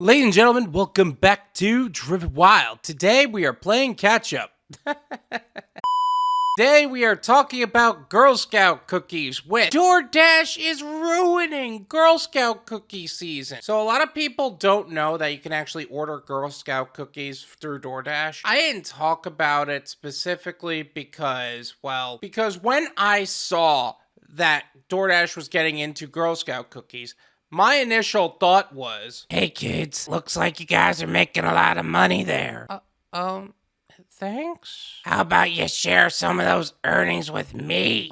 Ladies and gentlemen, welcome back to Driven Wild. Today we are playing catch up. Today we are talking about Girl Scout cookies, which Doordash is ruining Girl Scout cookie season. So a lot of people don't know that you can actually order Girl Scout cookies through Doordash. I didn't talk about it specifically because when I saw that Doordash was getting into Girl Scout cookies, my initial thought was, hey kids, looks like you guys are making a lot of money there. Thanks. How about you share some of those earnings with me?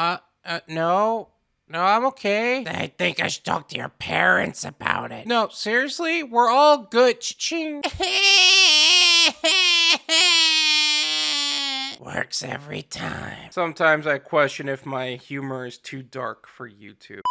No, I'm okay. I think I should talk to your parents about it. No, seriously, we're all good. Cha-ching. Works every time. Sometimes I question if my humor is too dark for YouTube.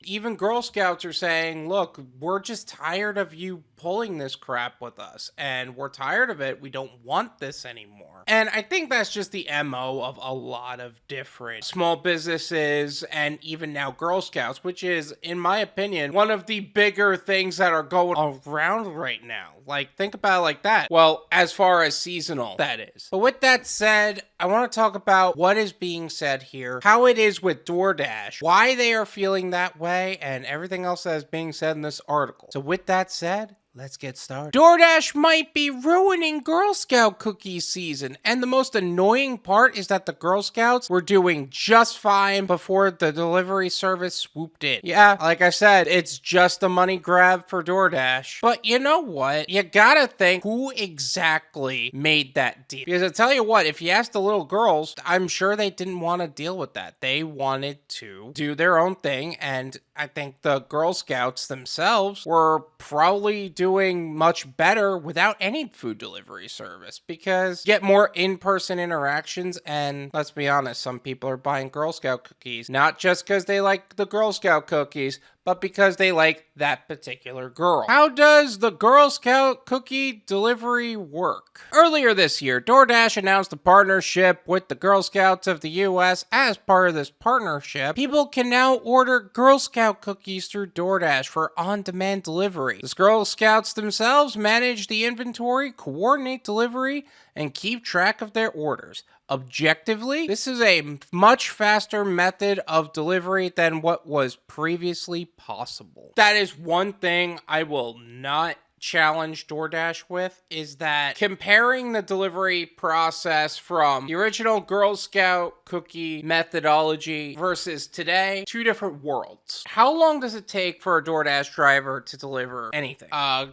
Even Girl Scouts are saying, look, we're just tired of you pulling this crap with us, and we're tired of it. We don't want this anymore. And I think that's just the MO of a lot of different small businesses and even now Girl Scouts, which is, in my opinion, one of the bigger things that are going around right now. Like, think about it like that. Well, as far as seasonal, that is. But with that said, I want to talk about what is being said here, how it is with Doordash, why they are feeling that way, and everything else that is being said in this article. So with that said, let's get started. Doordash might be ruining Girl Scout cookie season, and the most annoying part is that the Girl Scouts were doing just fine before the delivery service swooped in. Yeah, like I said, it's just a money grab for Doordash. But you know what? You gotta think who exactly made that deal. Because I tell you what, if you ask the little girls, I'm sure they didn't want to deal with that. They wanted to do their own thing, and I think the Girl Scouts themselves were probably doing much better without any food delivery service because you get more in-person interactions, and let's be honest, some people are buying Girl Scout cookies not just because they like the Girl Scout cookies, but because they like that particular girl. How does the Girl Scout cookie delivery work? Earlier this year, Doordash announced a partnership with the Girl Scouts of the US. As part of this partnership, people can now order Girl Scout cookies through Doordash for on-demand delivery. The Girl Scouts themselves manage the inventory, coordinate delivery, and keep track of their orders. Objectively, this is a much faster method of delivery than what was previously possible. That is one thing I will not challenge Doordash with, is that comparing the delivery process from the original Girl Scout cookie methodology versus today, two different worlds. How long does it take for a Doordash driver to deliver anything?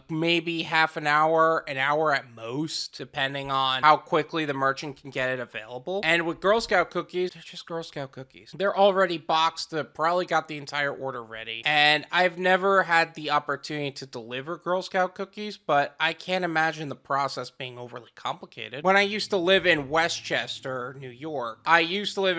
Maybe half an hour at most, depending on how quickly the merchant can get it available. And with Girl Scout cookies, they're just Girl Scout cookies. They're already boxed, they've probably got the entire order ready. And I've never had the opportunity to deliver Girl Scout cookies, but I can't imagine the process being overly complicated. When I used to live in Westchester, New York, I used to live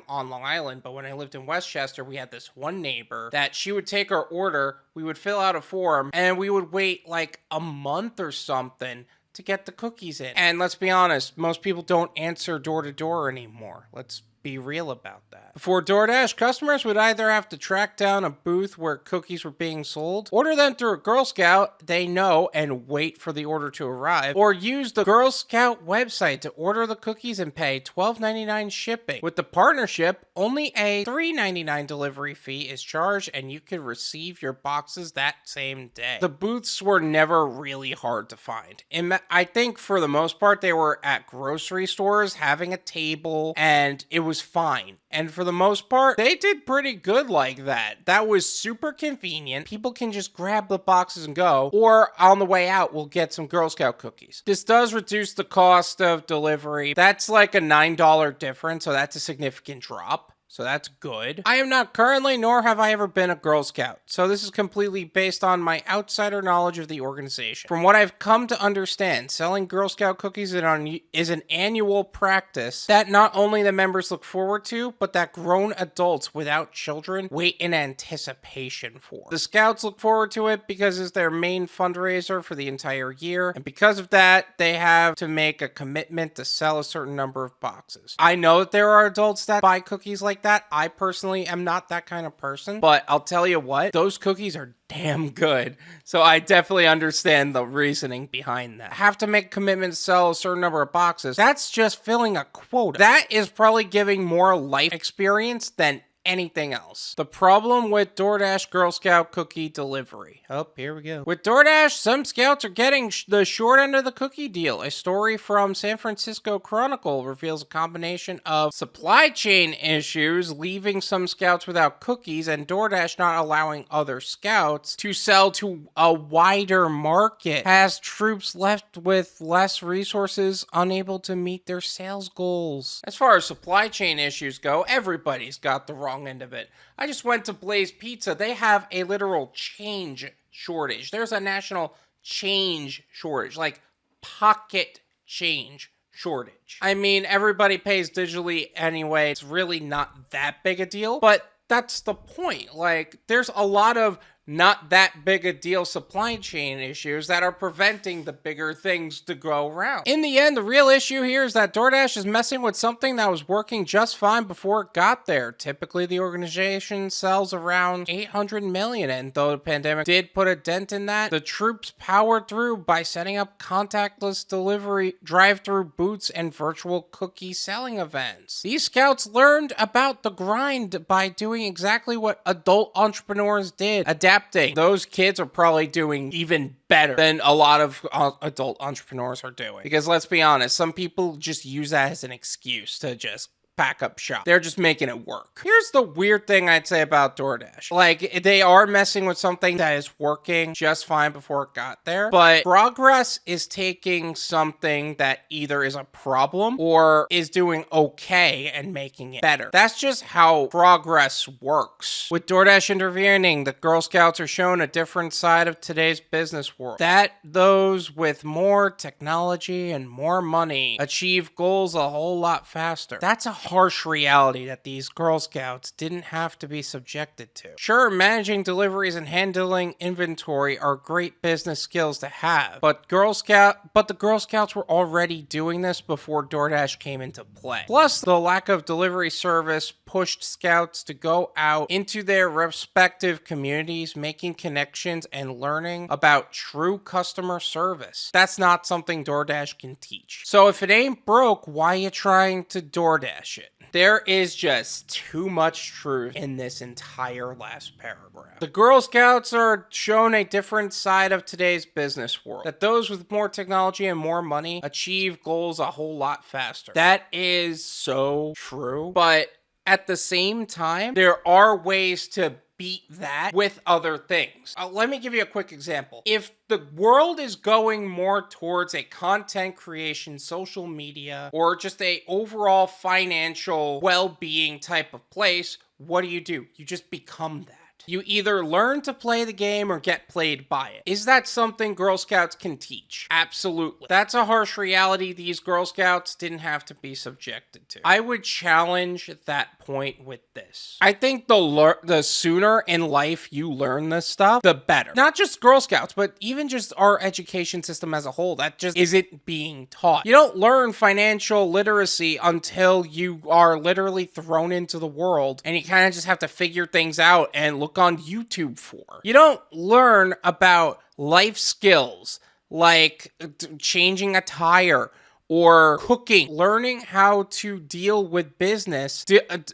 on Long Island, but when I lived in Westchester, we had this one neighbor that she would take our order, we would fill out a form, and we would wait like a month or something to get the cookies in. And let's be honest, most people don't answer door to door anymore. Let's be real about that. Before Doordash, customers would either have to track down a booth where cookies were being sold, order them through a Girl Scout they know and wait for the order to arrive, or use the Girl Scout website to order the cookies and pay $12.99 shipping. With the partnership, only a $3.99 delivery fee is charged and you can receive your boxes that same day. The booths were never really hard to find. I think for the most part, they were at grocery stores having a table, and it was fine. And for the most part, they did pretty good like that. That was super convenient. People can just grab the boxes and go, or on the way out, we'll get some Girl Scout cookies. This does reduce the cost of delivery. That's like a $9 difference, so that's a significant drop. So that's good. I am not currently, nor have I ever been, a Girl Scout, so this is completely based on my outsider knowledge of the organization. From what I've come to understand, selling Girl Scout cookies is an annual practice that not only the members look forward to, but that grown adults without children wait in anticipation for. The Scouts look forward to it because it's their main fundraiser for the entire year, and because of that, they have to make a commitment to sell a certain number of boxes. I know that there are adults that buy cookies like that. I personally am not that kind of person, but I'll tell you what, those cookies are damn good. So I definitely understand the reasoning behind that. Have to make a commitment to sell a certain number of boxes. That's just filling a quota. That is probably giving more life experience than anything else. The problem with DoorDash Girl Scout cookie delivery. Oh, here we go. With DoorDash, some scouts are getting the short end of the cookie deal. A story from San Francisco Chronicle reveals a combination of supply chain issues leaving some scouts without cookies and DoorDash not allowing other scouts to sell to a wider market has troops left with less resources unable to meet their sales goals. As far as supply chain issues go, everybody's got the wrong end of it. I just went to Blaze Pizza. They have a literal change shortage. There's a national change shortage, like pocket change shortage. I mean, everybody pays digitally anyway. It's really not that big a deal, but that's the point. Like, there's a lot of not that big a deal supply chain issues that are preventing the bigger things to go around. In the end, the real issue here is that DoorDash is messing with something that was working just fine before it got there. Typically, the organization sells around 800 million, and though the pandemic did put a dent in that, the troops powered through by setting up contactless delivery, drive-through booths, and virtual cookie selling events. These scouts learned about the grind by doing exactly what adult entrepreneurs did, adapting. Those kids are probably doing even better than a lot of adult entrepreneurs are doing. Because let's be honest, some people just use that as an excuse to just pack up shop. They're just making it work. Here's the weird thing I'd say about DoorDash. Like, they are messing with something that is working just fine before it got there, but progress is taking something that either is a problem or is doing okay and making it better. That's just how progress works. With DoorDash intervening, the Girl Scouts are shown a different side of today's business world. That those with more technology and more money achieve goals a whole lot faster. That's a harsh reality that these Girl Scouts didn't have to be subjected to. Sure, managing deliveries and handling inventory are great business skills to have, but the Girl Scouts were already doing this before DoorDash came into play. Plus, the lack of delivery service pushed scouts to go out into their respective communities, making connections and learning about true customer service. That's not something DoorDash can teach. So if it ain't broke, why you trying to DoorDash it? There is just too much truth in this entire last paragraph. The Girl Scouts are shown a different side of today's business world. That those with more technology and more money achieve goals a whole lot faster. That is so true. But at the same time, there are ways to beat that with other things. Let me give you a quick example. If the world is going more towards a content creation, social media, or just a overall financial well-being type of place, what do? You just become that. You either learn to play the game or get played by it. Is that something Girl Scouts can teach? Absolutely. That's a harsh reality these Girl Scouts didn't have to be subjected to. I would challenge that point with this. I think the sooner in life you learn this stuff, the better. Not just Girl Scouts, but even just our education system as a whole. That just isn't being taught. You don't learn financial literacy until you are literally thrown into the world and you kind of just have to figure things out and look on YouTube for. You don't learn about life skills like changing a tire or cooking, learning how to deal with business,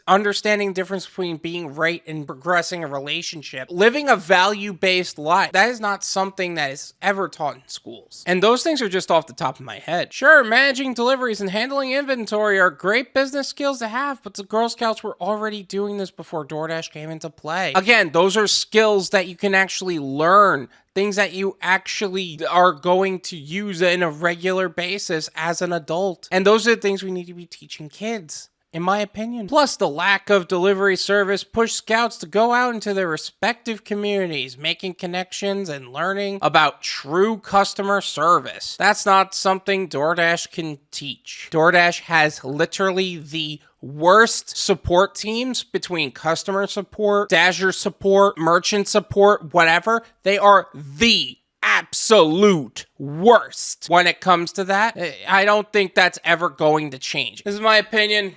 understanding the difference between being right and progressing a relationship, living a value-based life. That is not something that is ever taught in schools. And those things are just off the top of my head. Sure, managing deliveries and handling inventory are great business skills to have, but the Girl Scouts were already doing this before DoorDash came into play. Again, those are skills that you can actually learn. Things that you actually are going to use on a regular basis as an adult. And those are the things we need to be teaching kids, in my opinion. Plus, the lack of delivery service pushed scouts to go out into their respective communities, making connections and learning about true customer service. That's not something DoorDash can teach. DoorDash has literally the worst support teams between customer support, Dasher support, merchant support, whatever. They are the absolute worst when it comes to that. I don't think that's ever going to change. This is my opinion.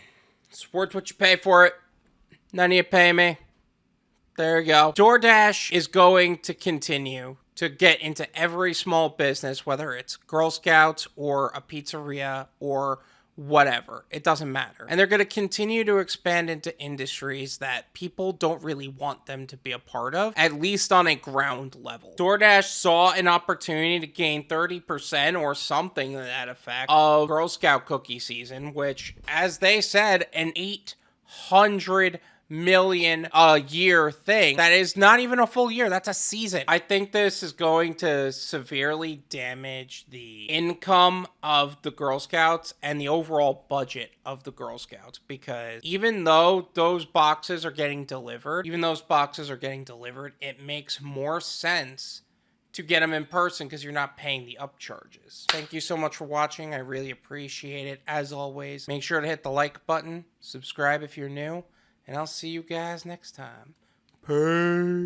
It's worth what you pay for it. None of you pay me. There you go. Doordash is going to continue to get into every small business, whether it's Girl Scouts or a pizzeria or whatever. It doesn't matter. And they're going to continue to expand into industries that people don't really want them to be a part of, at least on a ground level. Doordash saw an opportunity to gain 30% or something to that effect of Girl Scout cookie season, which, as they said, an 800 million a year thing. That is not even a full year. That's a season. I think this is going to severely damage the income of the Girl Scouts and the overall budget of the Girl Scouts, because even though those boxes are getting delivered, it makes more sense to get them in person because you're not paying the upcharges. Thank you so much for watching. I really appreciate it. As always, make sure to hit the like button, subscribe if you're new, and I'll see you guys next time. Peace.